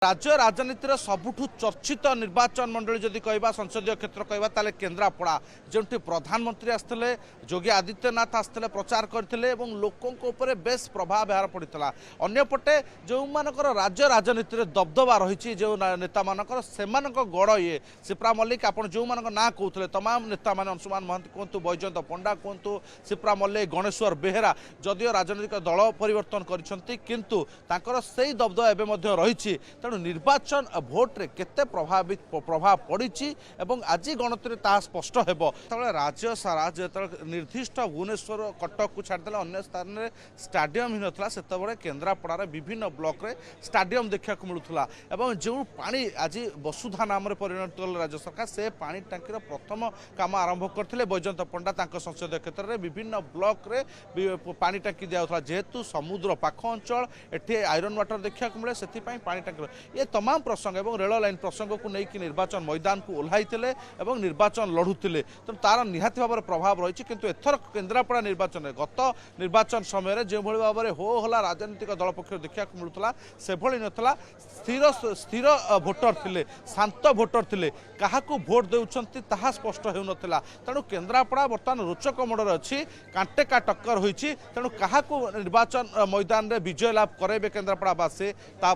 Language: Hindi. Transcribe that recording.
राज्य राजनीतिर सबुठु चर्चित निर्वाचन मंडली जदि कहवा संसदीय क्षेत्र कहवा ताले केन्द्रापड़ा जो प्रधानमंत्री आसते योगी आदित्यनाथ आसते प्रचार करते लोकों बेस प्रभाव यार पड़ता अंपटे जो मानकर राज्य राजनीति दबदबा रही जो नेता मानकर से गड़ ये सिप्रा मल्लिक आप जो ना कहते तमाम नेता मैंने अंशुमान महंती कहतु बैजयंत पंडा कहतु सिप्रा मल्लिक गणेश्वर बेहेरा जदिव राजनीतिक दल परिवर्तन किंतु से दबदबा एवं रही तेणु निर्वाचन भोट्रे केते प्रभाव पड़ी आज गणतरी ता स्पष्ट हो राज्य सारा जो निर्दिष्ट भुवनेश्वर कटक को छाड़दे अन्य स्थान में स्टाडियम ही नाला से केन्द्रापड़ार विभिन्न ब्लॉक रे स्टाडियम देखा मिलूला और जो पानी आज वसुधा नाम परिणत कले राज्य सरकार से पानी टांकीर प्रथम काम आरंभ करते बैजयंत पंडा संसदीय क्षेत्र में विभिन्न ब्लॉक रे पानी टांकी दिया जेहेतु समुद्र पाख अंचल एटी आयरन वाटर देखा मिले से पानी टांकी ये तमाम प्रसंग और रेल लाइन प्रसंग को लेकिन निर्वाचन मैदान को ओह्लाई निर्वाचन लड़ुते तो तार निहाती भाव प्रभाव रही किंतु एथर केन्द्रापड़ा निर्वाचन में गत निर्वाचन समय जो भाव में हो हला राजनीतिक दल पक्ष देखा मिलूला से नाला स्थिर स्थिर भोटर थे शांत भोटर थे क्या भोट देउछंती ताहा स्पष्ट होउनथिला तेणु केन्द्रापड़ा बर्तमान रोचक मोड़े अच्छी कांटेका टक्कर होईछि तेणु क्या निर्वाचन मैदान में विजय लाभ करेबे केन्द्रापड़ावासी ता